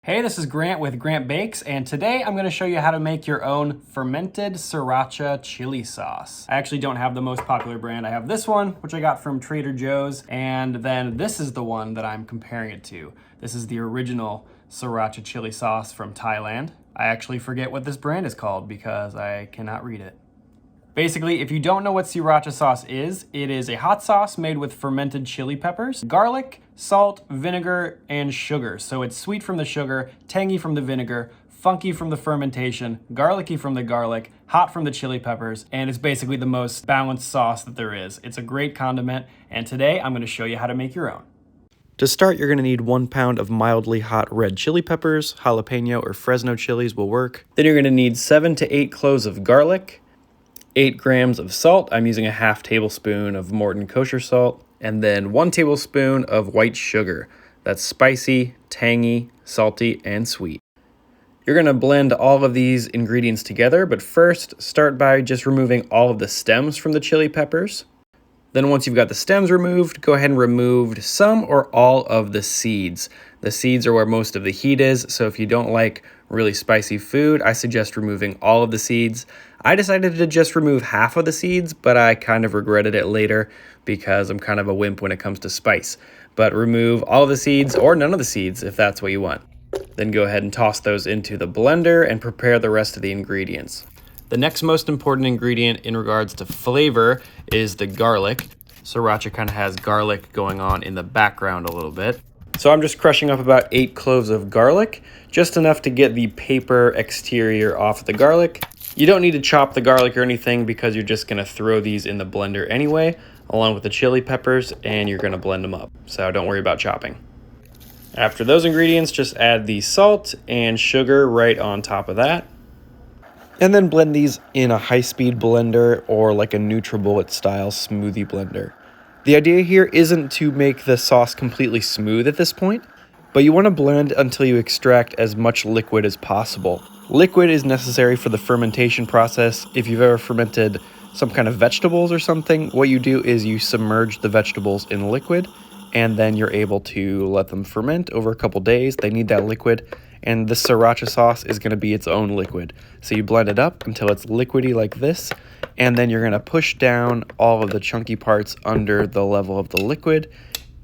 Hey, this is Grant with Grant Bakes, and today I'm going to show you how to make your own fermented Sriracha chili sauce. I actually don't have the most popular brand. I have this one, which I got from Trader Joe's, and then this is the one that I'm comparing it to. This is the original Sriracha chili sauce from Thailand. I actually forget what this brand is called because I cannot read it. Basically, if you don't know what Sriracha sauce is, it is a hot sauce made with fermented chili peppers, garlic, salt, vinegar, and sugar. So it's sweet from the sugar, tangy from the vinegar, funky from the fermentation, garlicky from the garlic, hot from the chili peppers, and it's basically the most balanced sauce that there is. It's a great condiment, and today I'm going to show you how to make your own. To start, you're going to need 1 pound of mildly hot red chili peppers. Jalapeno or Fresno chilies will work. Then you're going to need 7 to 8 cloves of garlic, 8 grams of salt. I'm using a half tablespoon of Morton kosher salt, and then 1 tablespoon of white sugar. That's spicy, tangy, salty, and sweet. You're going to blend all of these ingredients together, but first start by just removing all of the stems from the chili peppers. Then once you've got the stems removed, go ahead and remove some or all of the seeds. The seeds are where most of the heat is, so if you don't like really spicy food, I suggest removing all of the seeds. I decided to just remove half of the seeds, but I kind of regretted it later because I'm kind of a wimp when it comes to spice. But remove all of the seeds or none of the seeds if that's what you want. Then go ahead and toss those into the blender and prepare the rest of the ingredients. The next most important ingredient in regards to flavor is the garlic. Sriracha kind of has garlic going on in the background a little bit. So I'm just crushing up about 8 cloves of garlic, just enough to get the paper exterior off the garlic. You don't need to chop the garlic or anything because you're just going to throw these in the blender anyway, along with the chili peppers, and you're going to blend them up. So don't worry about chopping. After those ingredients, just add the salt and sugar right on top of that. And then blend these in a high-speed blender or like a NutriBullet style smoothie blender. The idea here isn't to make the sauce completely smooth at this point, but you want to blend until you extract as much liquid as possible. Liquid is necessary for the fermentation process. If you've ever fermented some kind of vegetables or something, what you do is you submerge the vegetables in liquid, and then you're able to let them ferment over a couple days. They need that liquid. And the Sriracha sauce is going to be its own liquid. So you blend it up until it's liquidy like this, and then you're going to push down all of the chunky parts under the level of the liquid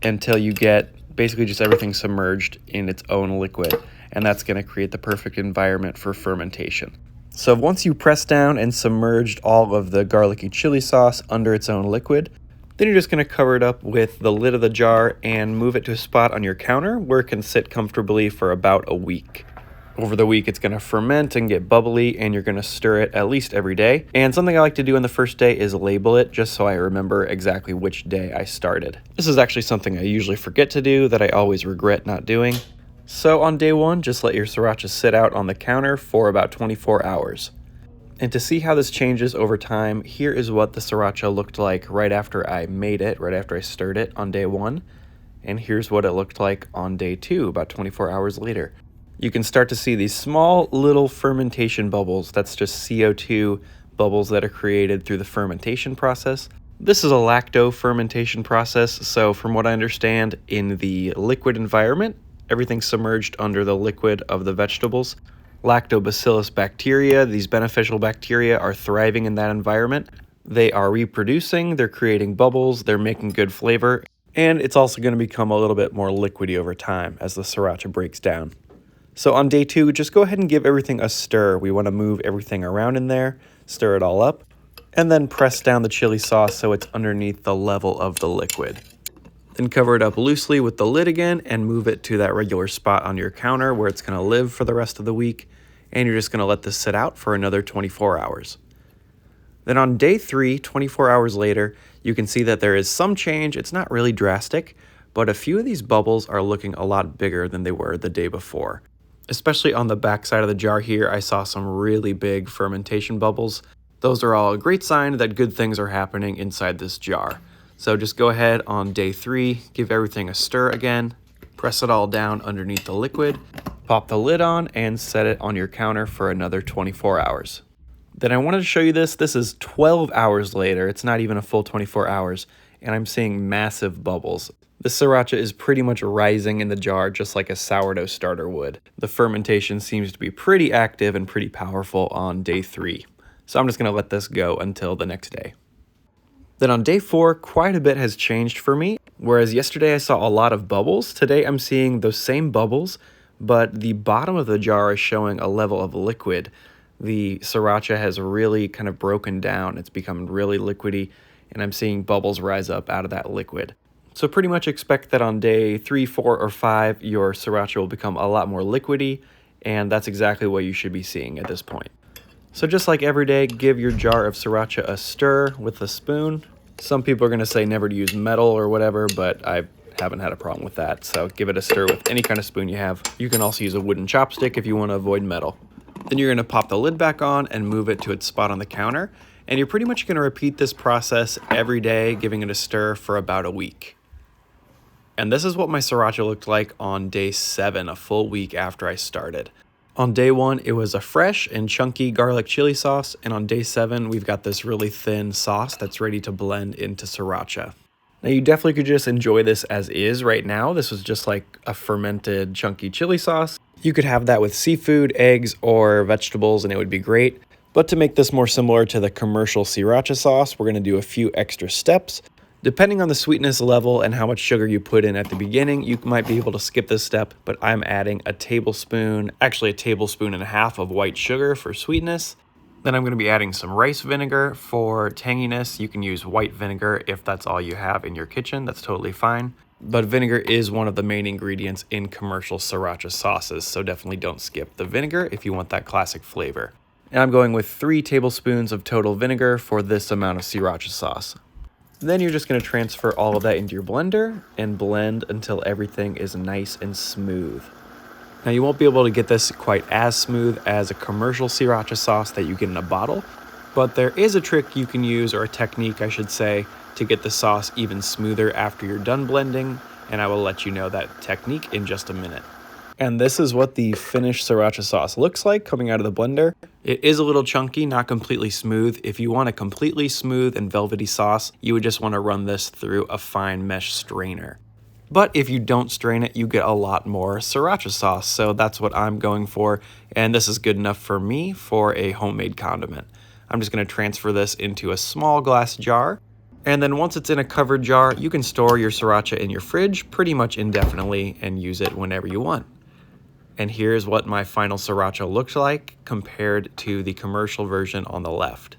until you get basically just everything submerged in its own liquid. And that's going to create the perfect environment for fermentation. So once you press down and submerged all of the garlicky chili sauce under its own liquid, then you're just going to cover it up with the lid of the jar and move it to a spot on your counter where it can sit comfortably for about a week. Over the week, it's going to ferment and get bubbly, and you're going to stir it at least every day. And something I like to do on the first day is label it, just so I remember exactly which day I started. This is actually something I usually forget to do that I always regret not doing. So on day 1, just let your Sriracha sit out on the counter for about 24 hours. And to see how this changes over time, here is what the Sriracha looked like right after I made it, right after I stirred it on day 1. And here's what it looked like on day 2, about 24 hours later. You can start to see these small little fermentation bubbles. That's just CO2 bubbles that are created through the fermentation process. This is a lacto-fermentation process, so from what I understand, in the liquid environment, everything's submerged under the liquid of the vegetables. Lactobacillus bacteria, these beneficial bacteria, are thriving in that environment. They are reproducing, they're creating bubbles, they're making good flavor, and it's also going to become a little bit more liquidy over time as the Sriracha breaks down. So on day 2, just go ahead and give everything a stir. We want to move everything around in there, stir it all up, and then press down the chili sauce so it's underneath the level of the liquid. Then cover it up loosely with the lid again and move it to that regular spot on your counter where it's going to live for the rest of the week. And you're just going to let this sit out for another 24 hours. Then on day 3, 24 hours later, you can see that there is some change. It's not really drastic, but a few of these bubbles are looking a lot bigger than they were the day before. Especially on the back side of the jar here, I saw some really big fermentation bubbles. Those are all a great sign that good things are happening inside this jar. So just go ahead on day 3, give everything a stir again, press it all down underneath the liquid, pop the lid on, and set it on your counter for another 24 hours. Then I wanted to show you this. This is 12 hours later. It's not even a full 24 hours. and I'm seeing massive bubbles. The Sriracha is pretty much rising in the jar just like a sourdough starter would. The fermentation seems to be pretty active and pretty powerful on day 3. So I'm just going to let this go until the next day. Then on day 4, quite a bit has changed for me. Whereas yesterday I saw a lot of bubbles, today I'm seeing those same bubbles, but the bottom of the jar is showing a level of liquid. The Sriracha has really kind of broken down. It's become really liquidy, and I'm seeing bubbles rise up out of that liquid. So pretty much expect that on day 3, 4, or 5, your Sriracha will become a lot more liquidy, and that's exactly what you should be seeing at this point. So just like every day, give your jar of Sriracha a stir with a spoon. Some people are going to say never to use metal or whatever, but I haven't had a problem with that. So give it a stir with any kind of spoon you have. You can also use a wooden chopstick if you want to avoid metal. Then you're going to pop the lid back on and move it to its spot on the counter. And you're pretty much going to repeat this process every day, giving it a stir for about a week. And this is what my Sriracha looked like on day 7, a full week after I started. On day 1, it was a fresh and chunky garlic chili sauce, and on day 7, we've got this really thin sauce that's ready to blend into Sriracha. Now, you definitely could just enjoy this as is right now. This was just like a fermented chunky chili sauce. You could have that with seafood, eggs, or vegetables, and it would be great. But to make this more similar to the commercial Sriracha sauce, we're going to do a few extra steps. Depending on the sweetness level and how much sugar you put in at the beginning, you might be able to skip this step, but I'm adding a tablespoon, actually a tablespoon and a half of white sugar for sweetness. Then I'm going to be adding some rice vinegar for tanginess. You can use white vinegar if that's all you have in your kitchen. That's totally fine. But vinegar is one of the main ingredients in commercial Sriracha sauces, so definitely don't skip the vinegar if you want that classic flavor. And I'm going with 3 tablespoons of total vinegar for this amount of Sriracha sauce. Then you're just going to transfer all of that into your blender and blend until everything is nice and smooth. Now you won't be able to get this quite as smooth as a commercial Sriracha sauce that you get in a bottle, but there is a trick you can use, or a technique I should say, to get the sauce even smoother after you're done blending, and I will let you know that technique in just a minute. And this is what the finished Sriracha sauce looks like coming out of the blender. It is a little chunky, not completely smooth. If you want a completely smooth and velvety sauce, you would just want to run this through a fine mesh strainer. But if you don't strain it, you get a lot more Sriracha sauce, so that's what I'm going for, and this is good enough for me for a homemade condiment. I'm just going to transfer this into a small glass jar, and then once it's in a covered jar, you can store your Sriracha in your fridge pretty much indefinitely and use it whenever you want. And here's what my final Sriracha looks like compared to the commercial version on the left.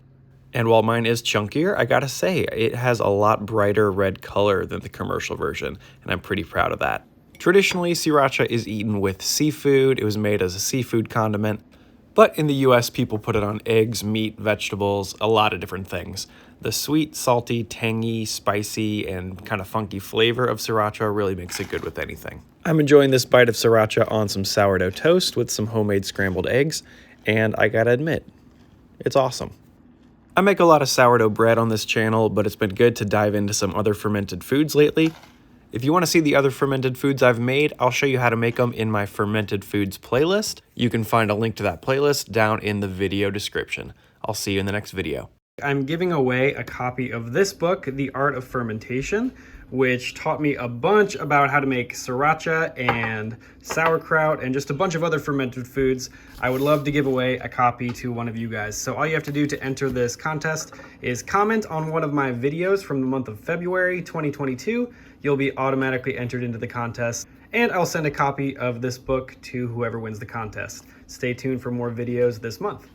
And while mine is chunkier, I gotta say, it has a lot brighter red color than the commercial version, and I'm pretty proud of that. Traditionally, Sriracha is eaten with seafood. It was made as a seafood condiment, but in the US, people put it on eggs, meat, vegetables, a lot of different things. The sweet, salty, tangy, spicy, and kind of funky flavor of Sriracha really makes it good with anything. I'm enjoying this bite of Sriracha on some sourdough toast with some homemade scrambled eggs, and I gotta admit, it's awesome. I make a lot of sourdough bread on this channel, but it's been good to dive into some other fermented foods lately. If you want to see the other fermented foods I've made, I'll show you how to make them in my fermented foods playlist. You can find a link to that playlist down in the video description. I'll see you in the next video. I'm giving away a copy of this book, The Art of Fermentation, which taught me a bunch about how to make Sriracha and sauerkraut and just a bunch of other fermented foods. I would love to give away a copy to one of you guys. So all you have to do to enter this contest is comment on one of my videos from the month of February 2022. You'll be automatically entered into the contest, and I'll send a copy of this book to whoever wins the contest. Stay tuned for more videos this month.